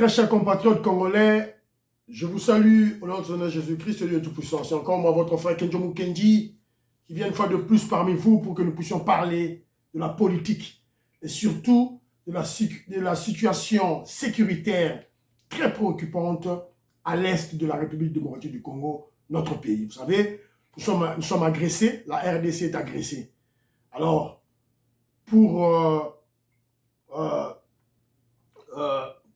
Très chers compatriotes congolais, je vous salue au nom de Seigneur Jésus-Christ, Dieu Tout-Puissant. C'est encore moi, votre frère Kenjomu Kenji, qui vient une fois de plus parmi vous pour que nous puissions parler de la politique et surtout de la situation sécuritaire très préoccupante à l'est de la République démocratique du Congo, notre pays. Vous savez, nous sommes agressés, la RDC est agressée. Alors,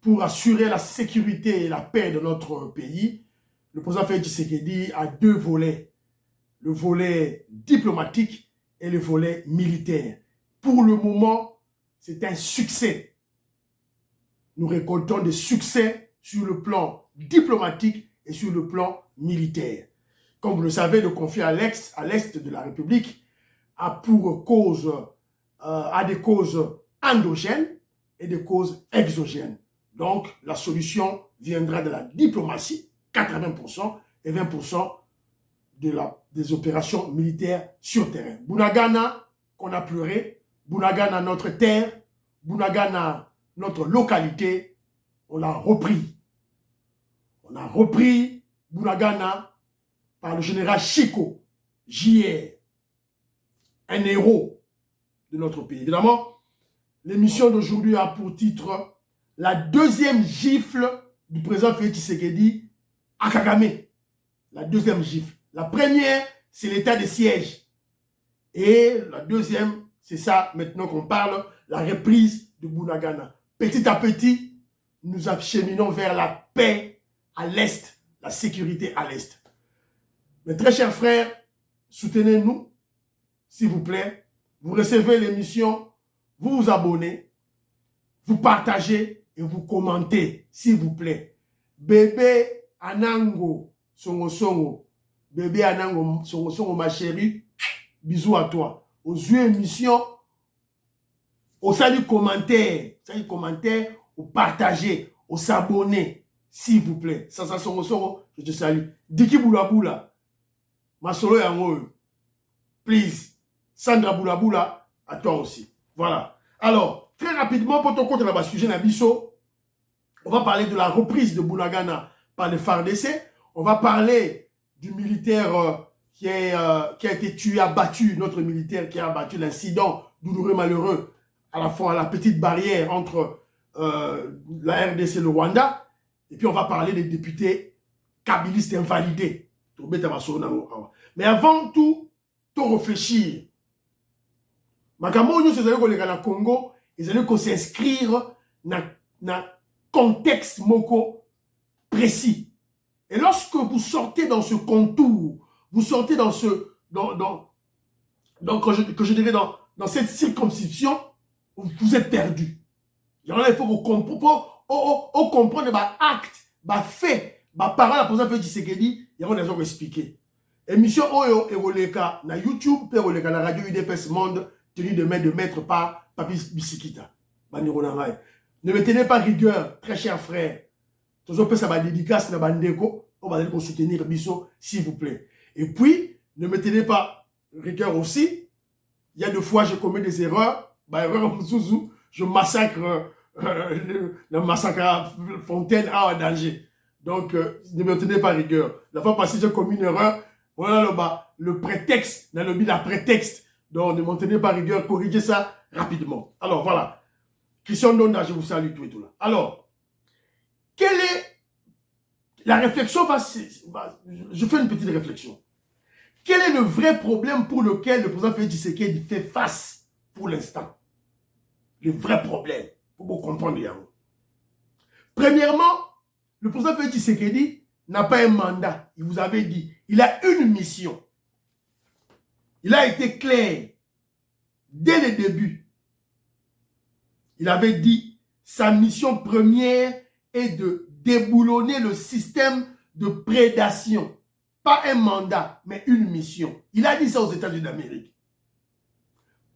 pour assurer la sécurité et la paix de notre pays, le président Félix Tshisekedi a deux volets. Le volet diplomatique et le volet militaire. Pour le moment, c'est un succès. Nous récoltons des succès sur le plan diplomatique et sur le plan militaire. Comme vous le savez, le conflit à l'est de la République a pour cause, des causes endogènes et des causes exogènes. Donc, la solution viendra de la diplomatie, 80%, et 20% des opérations militaires sur terrain. Bunagana, qu'on a pleuré, Bunagana, notre terre, Bunagana, notre localité, on l'a repris. On a repris Bunagana par le général Chico, JR, un héros de notre pays. Évidemment, l'émission d'aujourd'hui a pour titre la deuxième gifle du président Félix Tshisekedi à Kagame. La deuxième gifle. La première, c'est l'état de siège. Et la deuxième, c'est ça maintenant qu'on parle, la reprise de Bunagana. Petit à petit, nous acheminons vers la paix à l'est, la sécurité à l'est. Mes très chers frères, soutenez-nous, s'il vous plaît. Vous recevez l'émission, vous vous abonnez, vous partagez et vous commentez, s'il vous plaît. Bébé Anango Songo Songo, bébé Anango Songo Songo, ma chérie, bisous à toi. Aux yeux émission, au salut commentaire, au partager, au s'abonner, s'il vous plaît. Ça Songo Songo, je te salue. Diki Boulabula, ma solo yango, please. Sandra Boulabula, à toi aussi. Voilà. Alors, très rapidement, pour ton compte de la sujet Nabiso, on va parler de la reprise de Bunagana par le FARDC. On va parler du militaire qui a été tué, abattu, notre militaire qui a abattu l'incident douloureux, malheureux, à la fois à la petite barrière entre la RDC et le Rwanda. Et puis on va parler des députés kabylistes invalidés. Mais avant tout réfléchir. Makambo nous c'est le Congo, ils allaient s'inscrire dans contexte moko précis. Et lorsque vous sortez dans ce contour, vous sortez dans ce que je dirais dans cette circonscription, vous êtes perdu. Il faut que vous compreniez acte, fait, parole à président Félix Tshisekedi, il y a des expliquer. Émission Oyo et na YouTube, et na radio UDPS Monde, tenu de maître par Papi Bisikita. Ne me tenez pas rigueur, très cher frère. Toujours ça va dédicace na bandeko, on va aller soutenir Bisso, s'il vous plaît. Et puis, ne me tenez pas rigueur aussi. Il y a des fois, je commets des erreurs. Je massacre le massacre à Fontaine à danger. Donc, ne me tenez pas rigueur. La fois passée, j'ai commis une erreur. Voilà le prétexte, la prétexte. Donc, ne me tenez pas rigueur, corrigez ça rapidement. Alors, voilà. Christian Donda, je vous salue tout et tout là. Alors, quelle est la réflexion je fais une petite réflexion. Quel est le vrai problème pour lequel le président Félix Tshisekedi fait face pour l'instant? Le vrai problème, pour vous comprendre. Premièrement, le président Félix Tshisekedi n'a pas un mandat. Il vous avait dit, il a une mission. Il a été clair dès le début. Il avait dit, sa mission première est de déboulonner le système de prédation. Pas un mandat, mais une mission. Il a dit ça aux États-Unis d'Amérique.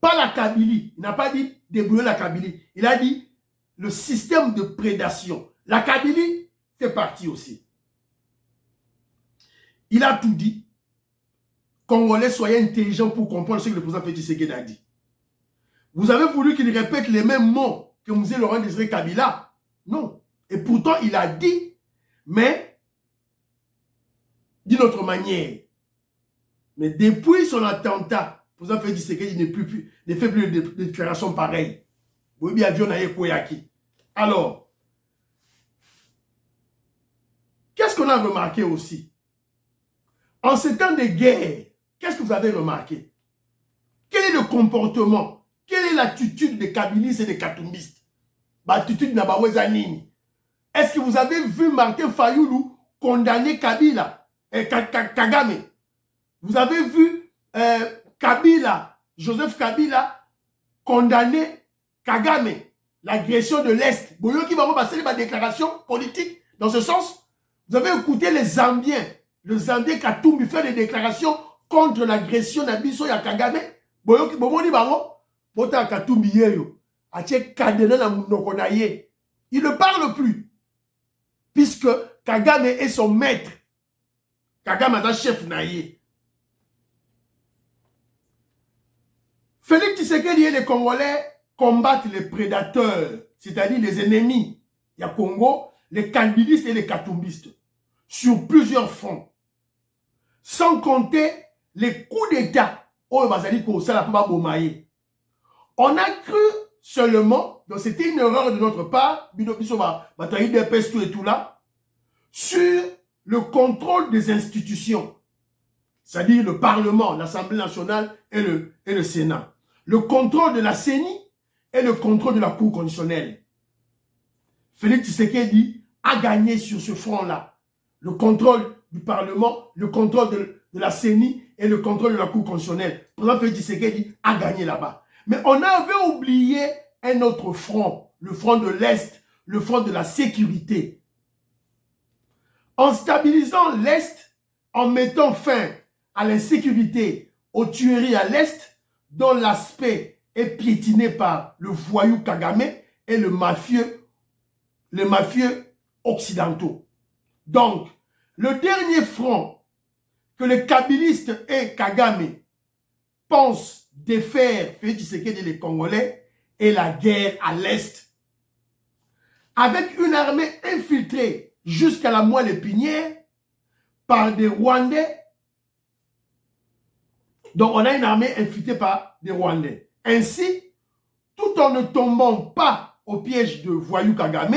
Pas la Kabylie. Il n'a pas dit déboulonner la Kabylie. Il a dit le système de prédation. La Kabylie fait partie aussi. Il a tout dit. Congolais, soyez intelligents pour comprendre ce que le président Félix Tshisekedi a dit. Vous avez voulu qu'il répète les mêmes mots que M. Laurent Désiré Kabila? Non. Et pourtant, il a dit, mais d'une autre manière. Mais depuis son attentat, le président Félix Tshisekedi ne fait plus de déclarations pareilles. Alors, qu'est-ce qu'on a remarqué aussi? En ce temps de guerre, qu'est-ce que vous avez remarqué? Quel est le comportement? Quelle est l'attitude des kabilistes et des katumbistes? L'attitude Nabaweza Nini. Est-ce que vous avez vu Martin Fayoulou condamner Kabila et Kagame? Vous avez vu Kabila, Joseph Kabila condamner Kagame, l'agression de l'Est. Boyoki va passer ma déclaration politique dans ce sens. Vous avez écouté les Zambiens, le Zambien Katumbi fait des déclarations contre l'agression d'Abisso et Kagame. Boyoki Bomoni Bango, Bota Katumbi Yeyo, Ache Kadena na Munoko na ye. Il ne parle plus, puisque Kagame est son maître. Kagame est un chef naïe. Félix Tshisekedi et les Congolais combattent les prédateurs, c'est-à-dire les ennemis. Il y a Congo, les kabilistes et les katumbistes, sur plusieurs fronts. Sans compter les coups d'État. On a cru seulement, donc c'était une erreur de notre part, et tout là, sur le contrôle des institutions, c'est-à-dire le Parlement, l'Assemblée nationale et le Sénat. Le contrôle de la CENI et le contrôle de la Cour constitutionnelle. Félix Tshisekedi a gagné sur ce front-là. Le contrôle du Parlement, le contrôle de la CENI et le contrôle de la Cour constitutionnelle. Le président Félix Tshisekedi a gagné là-bas. Mais on avait oublié un autre front, le front de l'Est, le front de la sécurité. En stabilisant l'Est, en mettant fin à l'insécurité, aux tueries à l'Est, dont l'aspect est piétiné par le voyou Kagame et les mafieux occidentaux. Donc, le dernier front que les kabilistes et Kagame pensent défaire Félix Tshisekedi et les Congolais est la guerre à l'Est. Avec une armée infiltrée jusqu'à la moelle épinière par des Rwandais. Donc, on a une armée infiltrée par des Rwandais. Ainsi, tout en ne tombant pas au piège de voyou Kagame,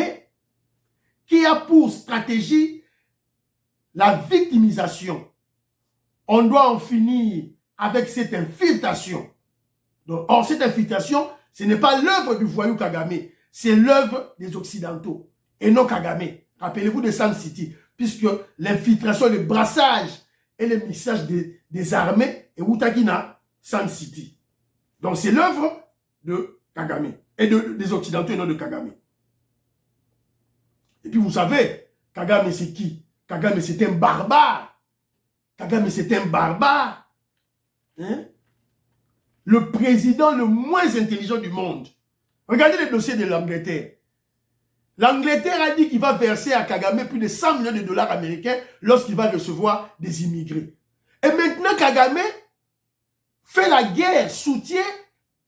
qui a pour stratégie la victimisation. On doit en finir avec cette infiltration. Donc, or, cette infiltration, ce n'est pas l'œuvre du voyou Kagame, c'est l'œuvre des Occidentaux et non Kagame. Rappelez-vous de Sun City, puisque l'infiltration, le brassage et le mixage des armées et Wutakina, Sun City. Donc c'est l'œuvre de Kagame et des Occidentaux et non de Kagame. Et puis vous savez, Kagame c'est qui? Kagame c'est un barbare. Kagame c'est un barbare. Hein? Le président le moins intelligent du monde. Regardez le dossier de l'Angleterre. L'Angleterre a dit qu'il va verser à Kagame plus de 100 millions de dollars américains lorsqu'il va recevoir des immigrés. Et maintenant, Kagame fait la guerre, soutient,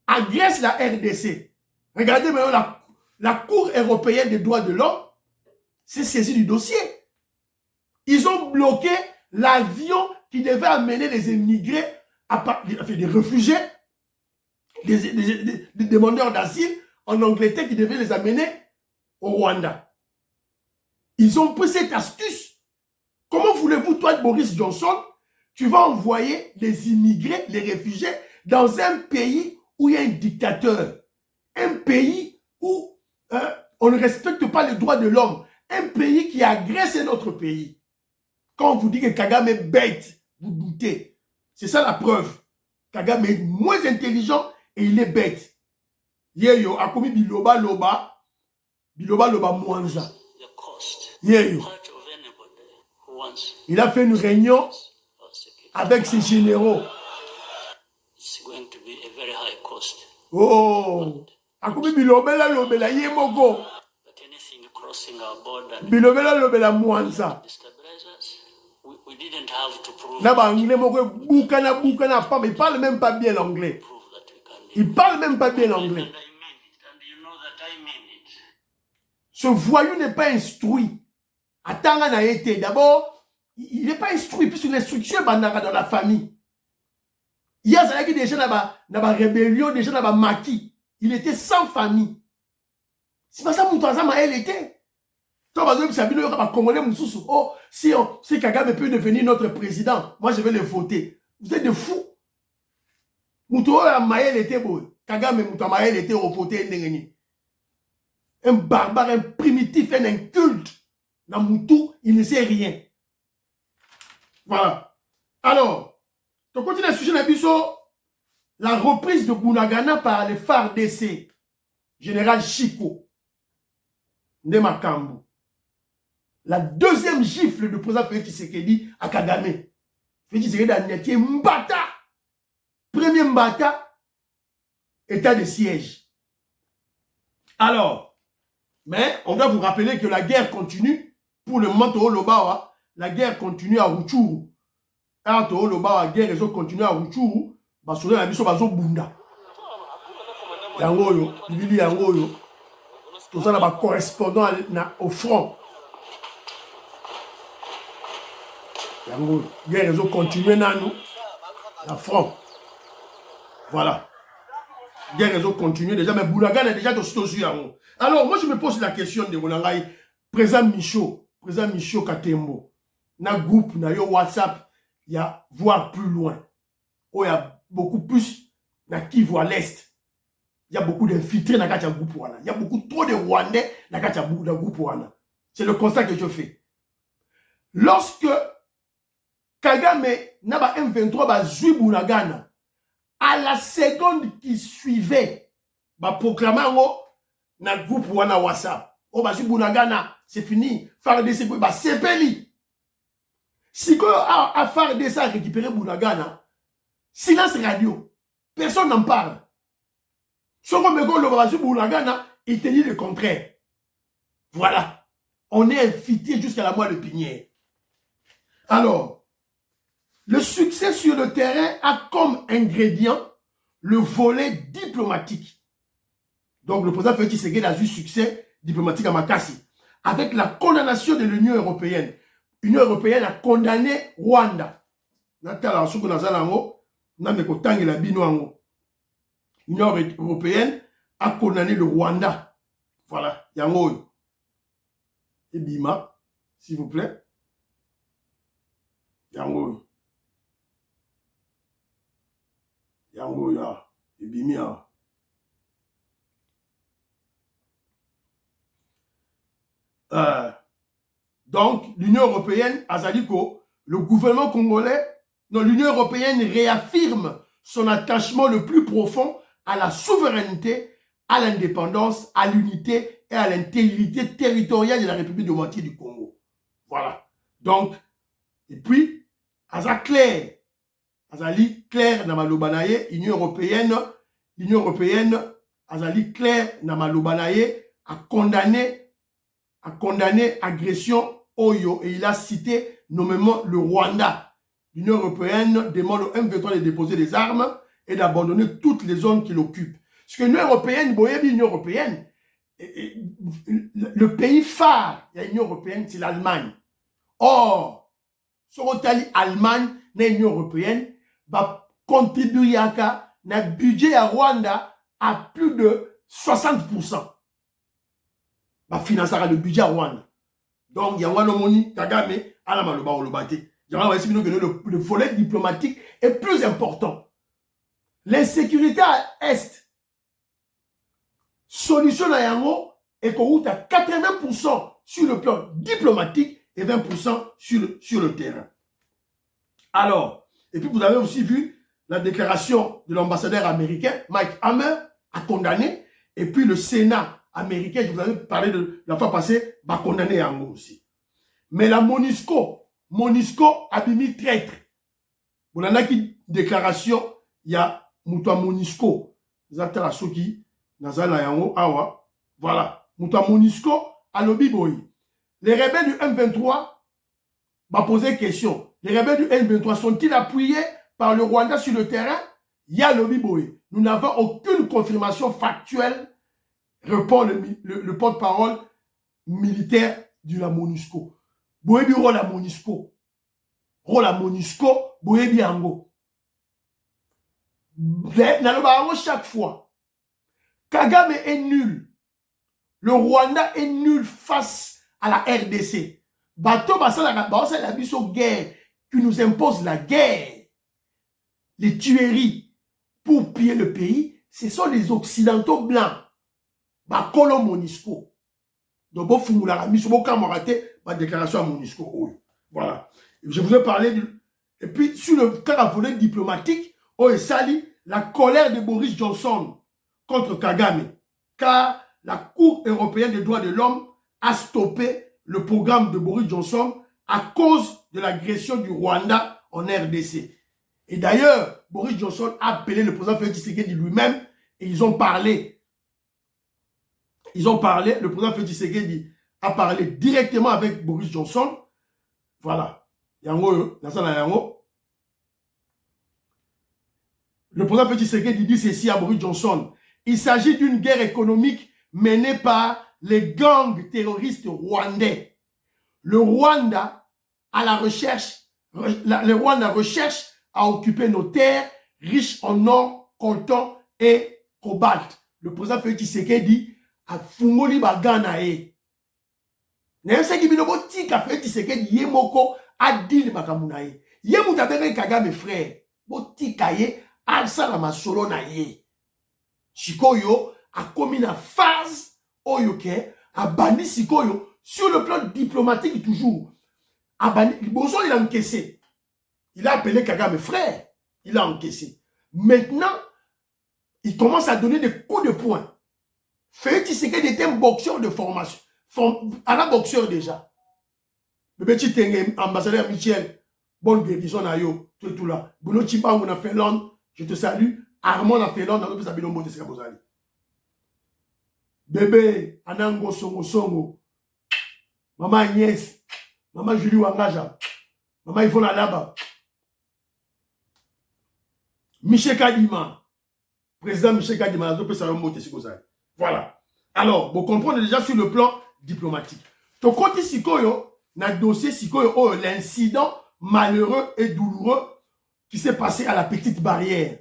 agresse la RDC. Regardez maintenant la Cour européenne des droits de l'homme s'est saisie du dossier. Ils ont bloqué l'avion qui devait amener les immigrés, des réfugiés, des demandeurs d'asile en Angleterre qui devaient les amener au Rwanda. Ils ont pris cette astuce. Comment voulez-vous, toi, Boris Johnson, tu vas envoyer les immigrés, les réfugiés, dans un pays où il y a un dictateur, un pays où on ne respecte pas les droits de l'homme, un pays qui agresse un autre pays. Quand on vous dit que Kagame est bête, vous doutez. C'est ça la preuve. Kagame est moins intelligent et il est bête. Yeyo, a commis biloba loba Mwanza. Yeyo. Il a fait une réunion avec ses généraux. Oh, akoumi bilobela lobela yemoko. Bilobela lobela Mwanza. Là-bas, anglais moko boukana pam. Il parle même pas bien l'anglais. Il parle même pas bien l'anglais. Ce voyou n'est pas instruit. Attends, d'abord, il n'est pas instruit, puisque l'instruction est dans la famille. Il y a des gens dans la rébellion, des gens dans le maquis. Il était sans famille. C'est pas ça mon troisième, elle était. Toi, oh, si Kagame peut devenir notre président, moi je vais le voter. Vous êtes de fous. Maël était beau. Kagame Maël était au voter. Un barbare, un primitif, un inculte. Dans Moutou, il ne sait rien. Voilà. Alors, tu continues le sujet de la reprise de Bunagana par le FARDC, général Chico, Nemakambu. La deuxième gifle du président Félix Tshisekedi à Kagame. Félix Tshisekedi a niaté Mbata. Premier Mbata, état de siège. Alors, mais on doit vous rappeler que la guerre continue pour le moment Lobawa. La guerre continue à Rutshuru. Alors, Lobawa, la guerre continue à Rutshuru. Parce que la mission bazo bunda. Yangoyo, Bibili Yangoyo. Tout ça là correspondant au front. Yangoyo, guerre continue à nous. La front. Voilà. Guerre continue déjà, mais Boulagan est déjà aussi. Alors, moi je me pose la question de Molangaï, président Michaud Katembo, na groupe, na yo WhatsApp, il y a voir plus loin. Oh, il y a beaucoup plus na Kivu à l'Est. Il y a beaucoup d'infiltrés dans le groupe. Il y a beaucoup trop de Rwandais dans le groupe. C'est le constat que je fais. Lorsque Kagame n'a pas M23 ba zui Bunagana, à la seconde qui suivait, ba proclamant na groupe wana WhatsApp. Oh ba zui Bunagana, c'est fini. FARDC ba sepeli. Si que a FARDC a récupéré Bunagana, silence radio. Personne n'en parle. Ce qu'on me dit, il te dit le contraire. Voilà. On est infiltré jusqu'à la moelle épinière. Alors, le succès sur le terrain a comme ingrédient le volet diplomatique. Donc, le président Félix Tshisekedi a eu succès diplomatique à Makassi. Avec la condamnation de l'Union européenne. L'Union européenne a condamné Rwanda. L'Union européenne a condamné le Rwanda. Voilà. Yangoyo. Et Bima, s'il vous plaît. Yangoyo. Yangoyo. Et Bimia. Donc, l'Union européenne, Azaliko, le gouvernement congolais, l'Union européenne réaffirme son attachement le plus profond à la souveraineté, à l'indépendance, à l'unité et à l'intégrité territoriale de la République démocratique du Congo. Voilà. Donc, et puis, Azali clair na malobanaye, l'Union européenne, Azali clair na malobanaye a condamné agression Oyo et il a cité nommément le Rwanda. L'Union européenne demande au M23 de déposer des armes et d'abandonner toutes les zones qu'il occupe. Parce que l'Union européenne, l'Union européenne, le pays phare de l'Union européenne, c'est l'Allemagne. Or, ce que l'Allemagne, l'Union européenne, va contribuer à un budget à Rwanda à plus de 60%. Va financer le budget à Rwanda. Donc, il y a un moni, Kagame, à la maloba ou le bâti. Le volet diplomatique est plus important. L'insécurité à Est, solution à Yango, est qu'on route à 80% sur le plan diplomatique et 20% sur le terrain. Alors, et puis vous avez aussi vu la déclaration de l'ambassadeur américain, Mike Hammer, a condamné, et puis le Sénat américain, je vous avais parlé de la fois passée, va condamner Yango aussi. Mais la MONUSCO a mis traître. Vous avez une déclaration, il y a Moutoua MONUSCO. Zatara Soki, Nazala Yango, Awa. Voilà. Moutoua MONUSCO, Alobiboyi. Les rebelles du M23 vont poser question. Les rebelles du M23 sont-ils appuyés par le Rwanda sur le terrain? Il y a Alobiboyi. Nous n'avons aucune confirmation factuelle, répond le porte-parole militaire de la MONUSCO. Boyebi rôle la MONUSCO. Rôle la MONUSCO, boyebi yango. Chaque fois, Kagame est nul. Le Rwanda est nul face à la RDC. Bato la guerre qui nous impose la guerre. Les tueries pour piller le pays, ce sont les Occidentaux blancs. Bakolo MONUSCO. Donc, bon, fumula la mission, bon, raté ma déclaration à MONUSCO. Voilà. Je vous ai parlé et puis, sur le cas volet diplomatique, Sali, la colère de Boris Johnson contre Kagame. Car la Cour européenne des droits de l'homme a stoppé le programme de Boris Johnson à cause de l'agression du Rwanda en RDC. Et d'ailleurs, Boris Johnson a appelé le président Félix Tshisekedi lui-même et ils ont parlé. Le président Félix Tshisekedi a parlé directement avec Boris Johnson. Voilà. Le président Félix Tshisekedi dit ceci à Boris Johnson. Il s'agit d'une guerre économique menée par les gangs terroristes rwandais. Le Rwanda recherche à occuper nos terres riches en or, coltan et cobalt. Le président Félix Tshisekedi a fungoli bagana e. N'est-ce pas que tika Félix Tshisekedi yemoko a dit le makamuna e. Yemu tabere Kagame frère. Botika ye alsa la masolo na ye. Sikoyo a commis la phase oyoke a banni Sikoyo sur le plan diplomatique toujours. A banni Bozo il a encaissé. Il a appelé Kagame frère. Il a encaissé. Maintenant, il commence à donner des coups de poing. Félix Tshisekedi était un boxeur de formation. Un boxeur déjà. Le petit Tenge, ambassadeur Michel, bonne guérison à yo, tout là. Bruno Chibango na Finlande, je te salue. Armand na Finlande, na lopi sabino mbote sika bozali. Bébé, Anango Songo Songo. Maman Agnès, Maman Julie Wangaja, Maman Yvonne Alaba. Michel Kadima, président Michel Kadima, voilà. Alors, vous comprenez déjà sur le plan diplomatique. Donc, quand Sikoyo, na dossier Sikoyo, l'incident malheureux et douloureux qui s'est passé à la petite barrière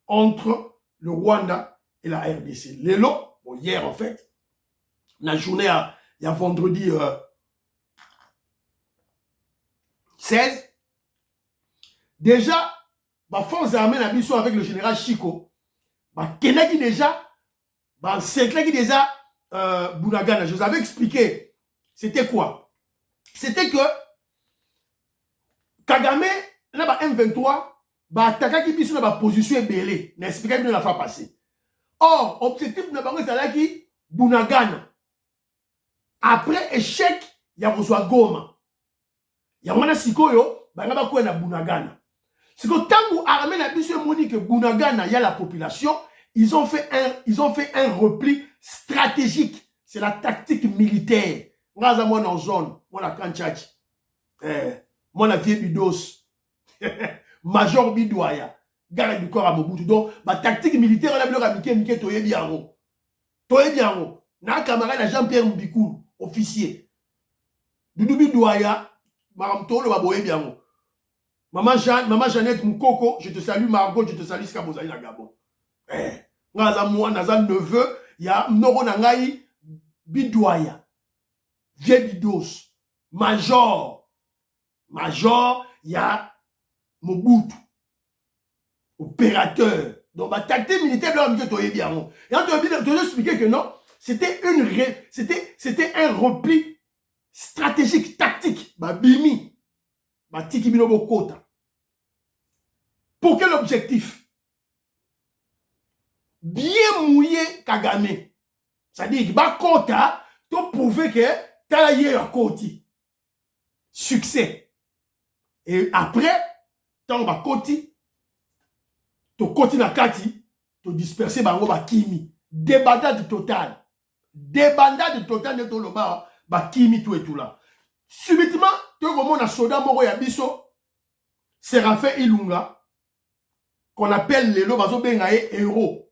entre le Rwanda et la RDC. L'élo, bon, hier en fait, la journée, il y a vendredi 16, déjà, ma force armée n'a mis avec le général Chico. Ma Kenaki déjà, ma Seklaki déjà, Bunagana. Je vous avais expliqué. C'était quoi? C'était que Kagame, là, bah, M23, bah, attaquer qui puisse la position est belée. N'a expliqué bien la fois passée. Or, objectif n'a pas c'est qui Bunagana. Après échec, il y a besoin Goma. Il y a un Sikoyo, bah, n'a pas quoi na Bunagana. C'est que tant que l'armée n'a pas que Bunagana, il y a la population, ils ont fait un repli stratégique. C'est la tactique militaire. Moi, je suis en zone, moi, la Kanchachi. Moi, la vieille Bidos. Major Bidouaya. Garde du corps à Mobutu. Donc, la tactique militaire, on a bien Mike Toye Biango. Toye Biango. Na camarade Jean-Pierre Mbikou, officier. Doudou Bidouaya, Madame Tolo, Baboye Biango. Maman Jeannette Moukoko, je te salue. Margot, je te salue. Skabozali na Gabon. Naza moi, naza neveu, il y a Noro Nangaï, Bidouaya. Vieux Bidos. Major, il y a Mobutu. Opérateur. Donc, la tactique militaire, là, on dit bien. Et on te expliquer que non, c'était un repli stratégique, tactique. Bah, bimi. Bah, tiki binobo kota. Pour quel objectif? Bien mouiller Kagame. C'est-à-dire que bah, kota, tu prouver que t'as la koti. Succès. Et après, tant bah koti, tu continues à kati, tu disperser bango ba kimi. Débandade totale. Débandade totale de tout le bas, ba kimi tout et tout là. Subitement, tu vois mon soda moro ya biso, Séraphin Ilunga, qu'on appelle les lots, bazo bengaye héros.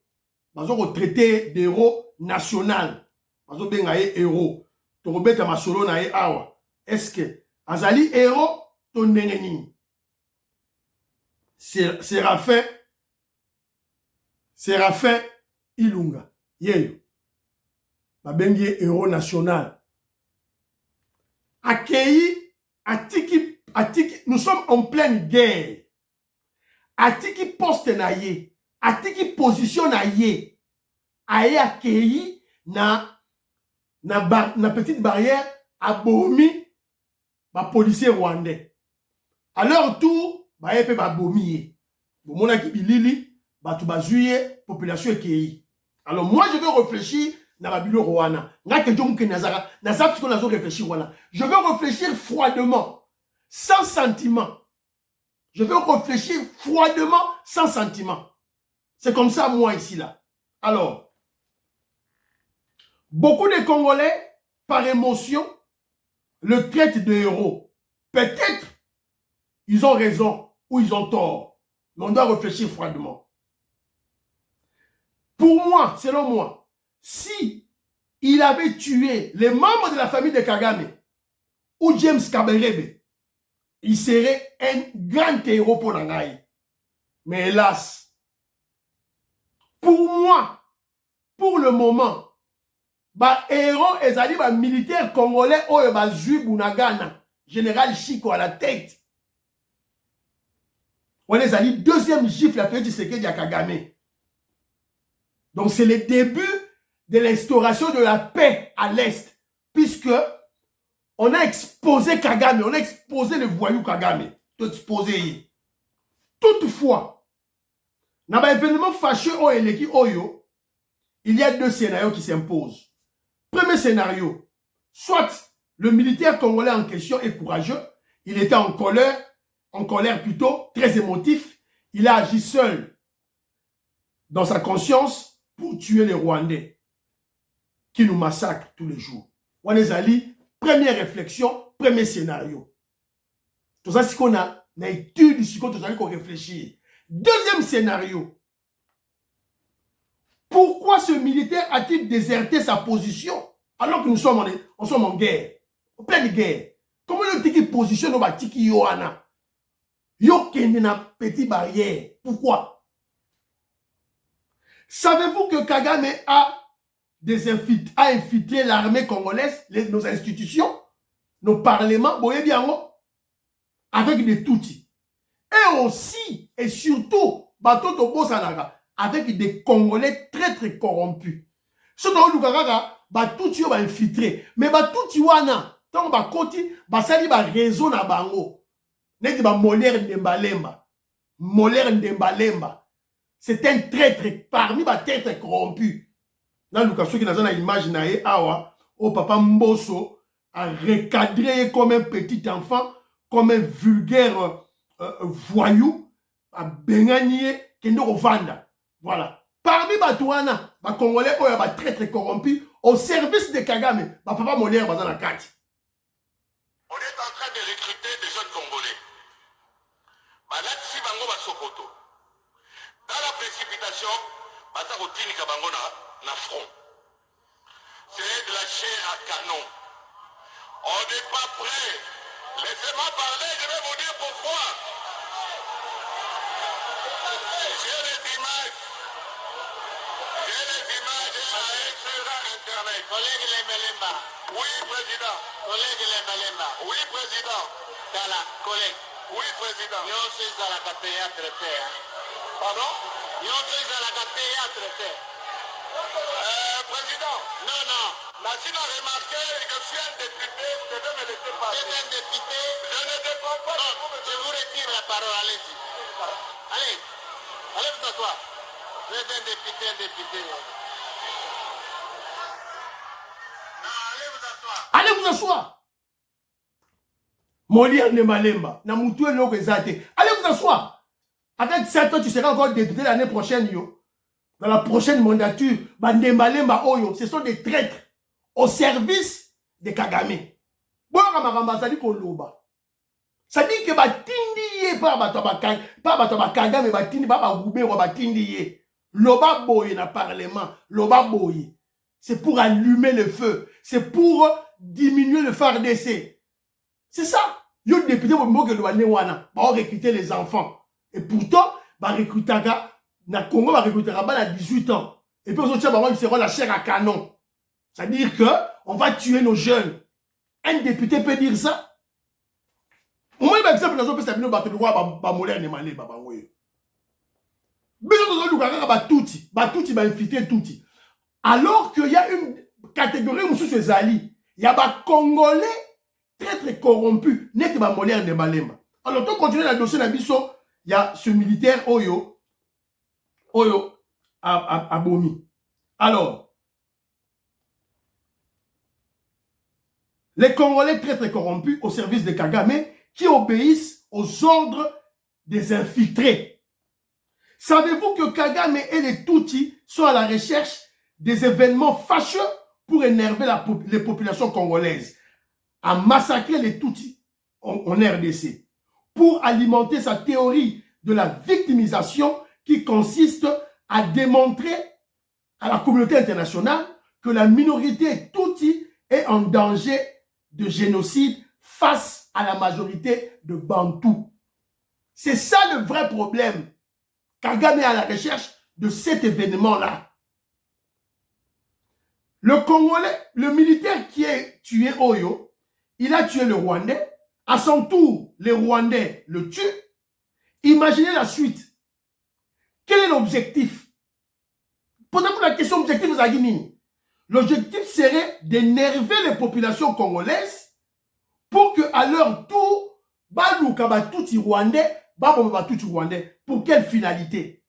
Bazo traité d'héros national. Bazo bengaye héros. Torobeta masolo na ye awa. Est-ce que azali héros to ndenge Séraphin Ilunga. Yeyo. Babengi héros national. Akei, atiki, nous sommes en pleine guerre. Atiki poste na ye. Atiki position na ye. Aye akei na petite barrière abomi ba policier rwandais. À leur tour, ba yepe ba bomi ye. Bomona ki bilili, ba tu bazuye population ekei. Alors moi je vais réfléchir na babilo rwana. Nga ke jom ke nazara, nazap ce qu'on a réfléchir wana. Je vais réfléchir froidement, sans sentiment. Je vais réfléchir froidement, sans sentiment. C'est comme ça moi ici là. Alors, beaucoup de Congolais, par émotion, le traitent de héros. Peut-être, ils ont raison ou ils ont tort. Mais on doit réfléchir froidement. Pour moi, selon moi, si il avait tué les membres de la famille de Kagame ou James Kabarebe, il serait un grand héros pour l'Angaï. Mais hélas, pour moi, pour le moment, ba héros ezali ba militaire congolais oyo ba Zui Bunagana, général Chico à la tête. On ezali deuxième gifle à faire du Tshisekedi à Kagame. Donc c'est le début de l'instauration de la paix à l'Est, puisque on a exposé Kagame, on a exposé le voyou Kagame, tout exposé. Toutefois, dans l'événement fâcheux au Eleki Oyo, il y a deux scénarios qui s'imposent. Premier scénario, soit le militaire congolais en question est courageux, il était en colère plutôt, très émotif, il a agi seul dans sa conscience pour tuer les Rwandais qui nous massacrent tous les jours. Wanezali, première réflexion, premier scénario. Tout ça, c'est qu'on a une étude sur quoi tout ça qu'on réfléchit. Deuxième scénario. Pourquoi ce militaire a-t-il déserté sa position alors que nous sommes en guerre, en pleine guerre? Comment il positionne au Tiki Yohana? Yo kende na petite barrière. Pourquoi? Savez-vous que Kagame a infiltré l'armée congolaise, nos institutions, nos parlements, avec des Tutsis. Et aussi, et surtout, bateau de Bosanaga, avec des Congolais très très corrompus. Ce que nous avons Tutsi va infiltrer. Mais Tutsi wana, tant ba koti, sali ba réseau na bango. Neti ba Molaire Ndembalemba. Molaire Ndembalemba. C'est un traître parmi les traîtres corrompus. Dans le cas où il y a une image, où papa Mbosso a recadré comme un petit enfant, comme un vulgaire voyou, a bengagné Kendo Vanda. Voilà. Parmi les Batouana, les Congolais, il y a des traîtres corrompus au service de Kagame. Papa Molaire va dans la carte. On est en train de recruter des jeunes Congolais. Dans la précipitation, na front. C'est de la chair à canon. On n'est pas prêt. Laissez-moi parler, je vais vous dire pourquoi. J'ai les images. J'ai les images sur Internet. Collègue Lemelemba. Oui, président. Collègue Lemelemba. Oui, président. Tala, collègue. Oui, président. Nous sommes à la théâtre. Pardon? Nous sommes à la théâtre. Président. Non, non. Merci de remarquer que je suis un député, je vais me laisser parler. Vous êtes un député? Je ne dépends pas. Non, je vous retire la parole, allez-y. Allez, allez vous asseoir. Vous êtes un député, un député. Non, allez vous asseoir. Allez vous asseoir. Molaire Ndembalemba. Na mutu eloko ezate. Allez vous asseoir. Avec 7 ans, tu seras encore député l'année prochaine, yo. Dans la prochaine mandature, Ndembalemba Oyo, ce sont des traîtres au service de Kagame. Bon, ça dit que batindi pas Kagame batindi pas Goubero batindi loba boye na parlement, loba boye. C'est pour allumer le feu, c'est pour diminuer le FARDC. C'est ça. Yo député va recruter les enfants. Et pourtant, va recruter na Congo va recruter à 18 ans. Et puis aujourd'hui, ils seront la chair à canon. C'est-à-dire que on va tuer nos jeunes. Un député peut dire ça. Au moins, par exemple, dans un pays, on va te voir Bamoler Nemale, Babangoye. Batouti va infiltrer Touti. Alors qu'il y a une catégorie où c'est Ali, il y a des Congolais très corrompus, n'est que Bamoler Nemale. Alors, on continue la dossier d'Abisso, il y a ce militaire Oyo, à Bomi. Alors, les Congolais très corrompus au service de Kagame qui obéissent aux ordres des infiltrés. Savez-vous que Kagame et les Tutsis sont à la recherche des événements fâcheux pour énerver les populations congolaises, à massacrer les Tutsis en RDC, pour alimenter sa théorie de la victimisation qui consiste à démontrer à la communauté internationale que la minorité Tutsi est en danger de génocide face à la majorité de Bantous. C'est ça le vrai problème. Kagame est à la recherche de cet événement-là. Le Congolais, le militaire qui est tué Oyo, il a tué le Rwandais. À son tour, les Rwandais le tuent. Imaginez la suite. Quel est l'objectif? Posez-vous la question objective, Zagini. L'objectif serait d'énerver les populations congolaises pour qu'à leur tour, Balouka Batouti Rwandais, Batouti Rwandais. Pour quelle finalité?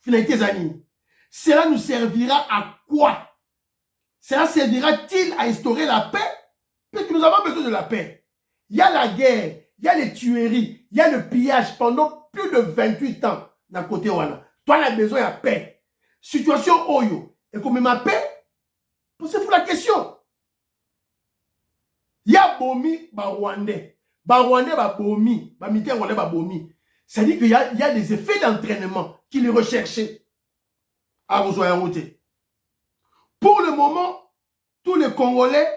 Finalité Zanini. Cela nous servira à quoi? Cela servira-t-il à instaurer la paix? Puisque nous avons besoin de la paix. Il y a la guerre, il y a les tueries, il y a le pillage pendant plus de 28 ans d'un côté Wana. Toi, on a besoin de paix. Situation Oyo. Et comme ma paix, posez-vous la question. Il y a Bomi, Rwandais. Rwandais, Bomi. Militaire Rwandais, Bomi. C'est-à-dire qu'il y a des effets d'entraînement qu'il est recherché à Rosoyaroté. Pour le moment, tous les Congolais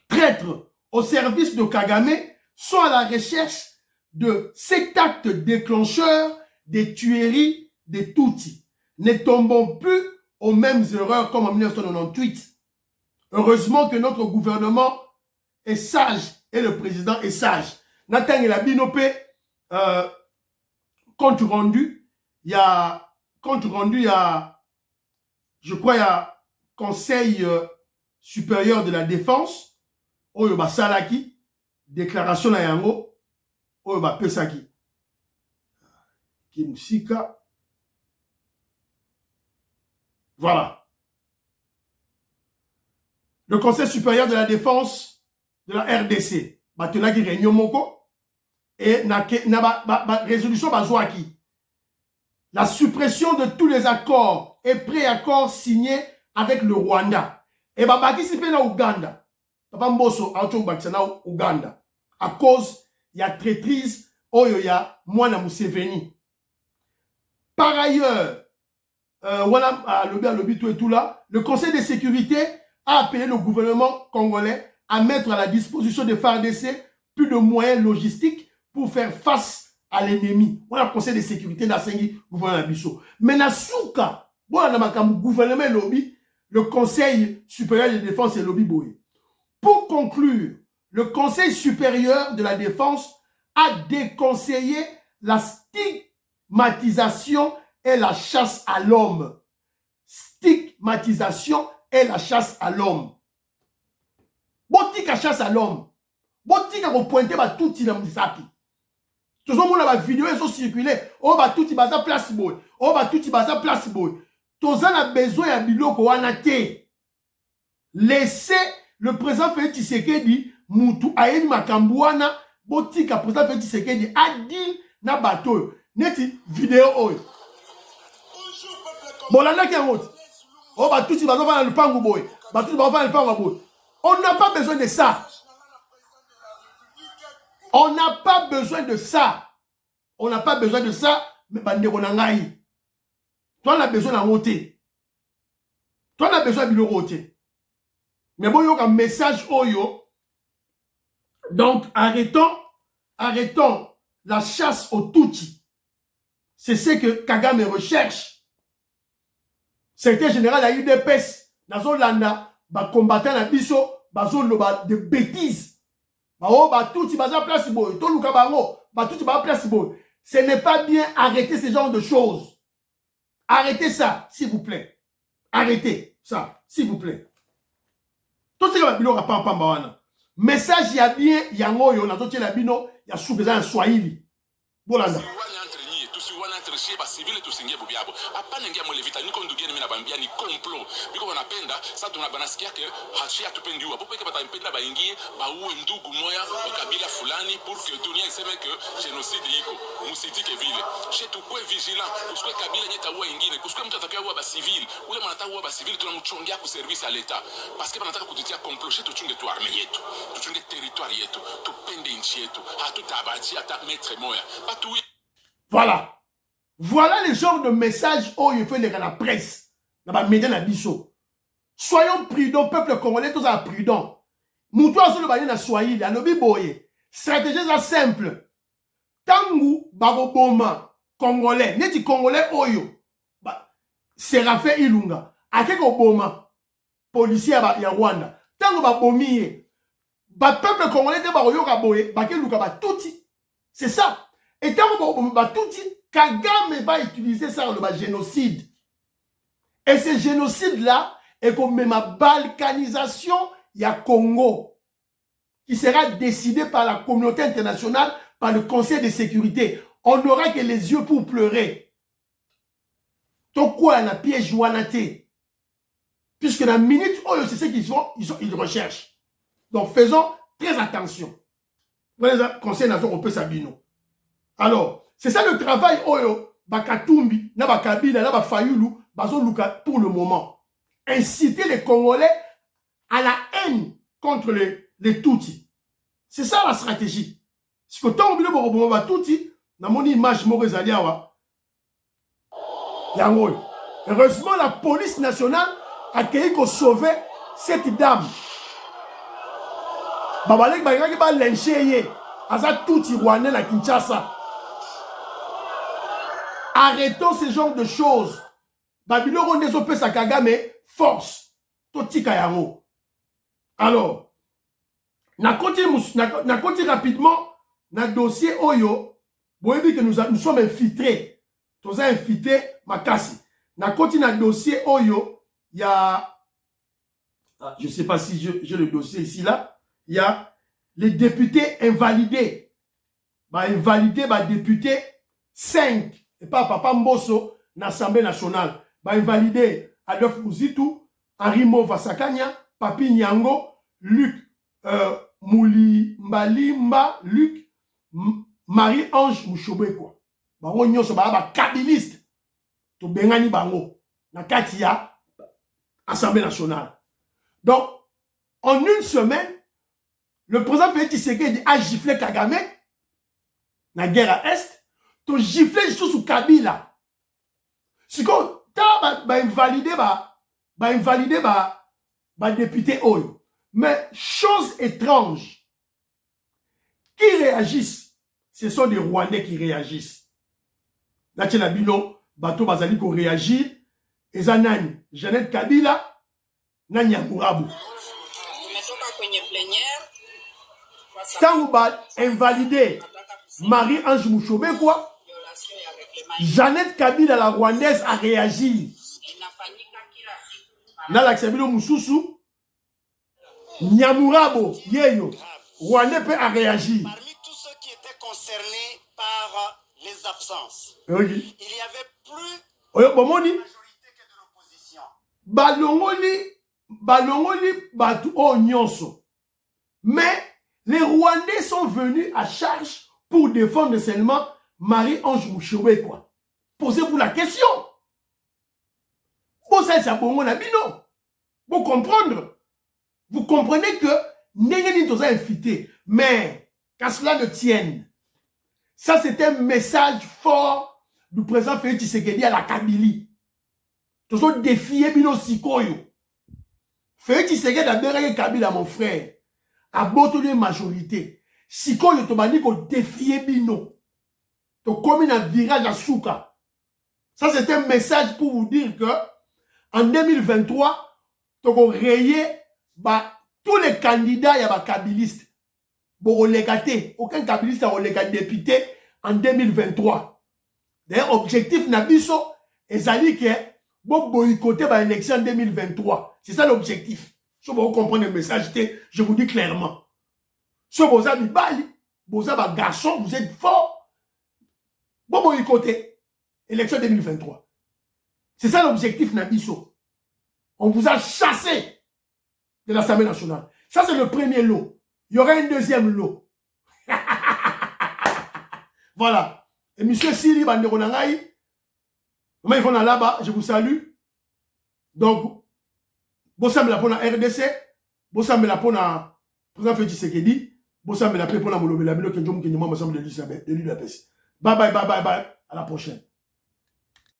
traîtres au service de Kagame sont à la recherche de cet acte déclencheur des tueries des Tutsis. Ne tombons plus aux mêmes erreurs comme en 1998. Heureusement que notre gouvernement est sage et le président est sage. Nathan et la Binopé, compte rendu, il y a, je crois, il y a Conseil supérieur de la défense, Oyoba Salaki, déclaration na yango, Oyoba Pesaki. Kimusika. Voilà. Le Conseil supérieur de la défense de la RDC, Batelaki Réunion Moko, et na résolution Bazouaki. La suppression de tous les accords et préaccords signés avec le Rwanda. Et babaki si pe na Ouganda. Papa Mboso auto bakisa na Ouganda. À cause il y a traîtrise oyo ya mwana Museveni. Par ailleurs, le Conseil de sécurité a appelé le gouvernement congolais à mettre à la disposition des FARDC plus de moyens logistiques pour faire face à l'ennemi. On a le Conseil de sécurité dans le gouvernement Bisso. Mais na souka, gouvernement lobby, le Conseil supérieur de défense et lobby boy. Pour conclure, le Conseil supérieur de la défense a déconseillé la stigmatisation et la chasse à l'homme. Stigmatisation et la chasse à l'homme. Botika chasse à l'homme. Botika ko pointer ba touti na msapi. Tous on la vidéo ils sont circulés. Oh ba touti baza place boy. Oh ba touti baza place boy. Tous on a besoin ya biloko wana te. Laissez le président Félix Tshisekedi mutu aeni makambwana botika président Félix Tshisekedi a dit na bateau. Neti vidéo oyo. Bon là qui est autre. Oh bah tout va dans le pango boy. Bah tout va dans le pango boy. On n'a pas besoin de ça. On n'a pas besoin de ça. On n'a pas besoin de ça. Mais bande konangai. Toi on a besoin d'un roté. Toi on a besoin de roté. Mais bon, il y a un message oyo. Donc, arrêtons la chasse aux Tutsis. C'est ce que Kagame recherche. Secrétaire général à UDPS, dans Landa, ba combattant la biso, bazo loba de bêtises. Ba oh ba Tutsi baza place boy, to luka bango, ba Tutsi ba place boy. Ce n'est pas bien arrêter ce genre de choses. Arrêtez ça, s'il vous plaît. Arrêtez ça, s'il vous plaît. Tout ce que va bilo pas pamba. Message ya bien yango yo na totie la bino ya soubeza en Swahili. Bolanda. Ba civil tusingie bubiabo hapana ingia mwele vita niko ndugieni mimi nabambia ni complot biko wanapenda sasa tunabanasikia ke hashia tupendi wa popeke batampenda baingie baue ndugu moya wa kabila fulani pour que dunia iseme que génocide iko musitike vile chez tukwe vigilant kusikwe kabila nyeta uwa ingine kusikwe mtu atakaye uwa ba civil ule mwanataka uwa ba civil tunamchongia ku service à l'état parce que banataka kututia complot chez tuchunge tu armée yetu tuchunge territoire yetu tupende nchi yetu hatutabachi hata maître moya batu. Voilà. Voilà le genre de message où il fait dans la presse, dans les médias na biso. Soyons prudents, peuple congolais, tous à prudents. Moutou a solo bani na Swahili, alobi boye. Stratégie ça simple. Tangu bagoboma congolais, neti congolais oyo. Séraphin Ilunga, akeko boma policier ya Rwanda. Tangu babomiye, ba peuple congolais te baroyoka boye, bakeluka ba tuti. C'est ça. Et tangu ba tuti, Kagame va utiliser ça le génocide. Et ce génocide-là est comme ma balkanisation, il y a Congo, qui sera décidé par la communauté internationale, par le Conseil de sécurité. On n'aura que les yeux pour pleurer. Pourquoi on a piège Wanate? Puisque dans la minute, oh, c'est ce qu'ils font, ils recherchent. Donc faisons très attention. Voilà le Conseil national Sabino. Alors, c'est ça le travail oyo bakatumbi na bakabila na bafayulu bazoluka pour le moment. Inciter les Congolais à la haine contre les Tutsis. C'est ça la stratégie. Si que tant obile bobo ba Tutsi na moni image mo rezali awa. Yango. Heureusement la police nationale a accueilli pour sauver cette dame. Babalek ba ba lyncher ye. Aza Tutsi rwandais na Kinshasa. Arrêtons ce genre de choses. Babylone on désope sa Kagame force. Totika yango. Alors, na continue rapidement na dossier Oyo. Vous voyez que nous sommes infiltrés. Nous avons infiltré Makasi. Na continue na dossier Oyo. Il y a, je ne sais pas si j'ai le dossier ici là. Il y a les députés invalidés. Invalidés, députés 5. Et pas Papa Mbosso, l'Assemblée nationale. Invalidé Adolphe Mouzitou, Henri Vasakanya, Papi Nyango, Luc Mbalimba, Luc Marie-Ange Mouchobekwa. Bango nyonso ba kabiliste. To bengani bango. Na katia Assemblée nationale. Donc, en une semaine, le président Félix Tshisekedi a giflé Kagame, la guerre à Est, to gifler sous Kabila. Si qu'on invalider député Oyo. Mais chose étrange, qui réagissent, ce sont des Rwandais qui réagissent. Là, tu as bino, bateau bazali ko réagir, et zanani, Jeannette Kabila, Nanya Mourabu. Tant invalidé Marie-Ange Mouchobekwa, Jeannette Kabila, la Rwandaise, a réagi. Là, l'accébilo Moussoussou, Nyamurabo, Yeyo, Rwandais a réagi. Parmi tous ceux qui étaient concernés par les absences, oui. Il y avait plus de majorité que de l'opposition. Balongoli, Batu, oh, Nyonso. Mais les Rwandais sont venus à charge pour défendre seulement Marie-Ange Mouchobekwa. Posez-vous la question. Pour ça, c'est bon, bino. Pour comprendre. Vous comprenez que Nengeni nous a invités. Mais, qu'à cela ne tienne. Ça, c'est un message fort du président Félix Tshisekedi à la Kabylie. Nous avons défié Bino Sikoyo. Félix Tshisekedi a bien Kabila, mon frère. A boto de majorité. Si quand tu m'as dit qu'on défiait Bino, tu commis un virage à Souka. Ça, c'est un message pour vous dire que en 2023, tu as rayé tous les candidats, il y a des kabilistes. Bon, aucun kabiliste a député en 2023. D'ailleurs, objectif Nabiso, et ça dit que bon boycotter l'élection en 2023. C'est ça l'objectif. Si vous comprenez le message, je vous dis clairement. Si vous avez un garçon, vous êtes fort. Bon boycotter élection 2023. C'est ça l'objectif Nabiso. On vous a chassé de l'Assemblée nationale. Ça, c'est le premier lot. Il y aura un deuxième lot. Voilà. Et monsieur Siri Banderonangaï, comment ils vont là-bas, je vous salue. Donc, Bossam la pona RDC, Bossam la pona président Félix Tshisekedi, Bossam la pona Molobela Bilo Kenjom Kenyama ensemble de l'UDAPS. Bye bye, bye bye, bye. À la prochaine.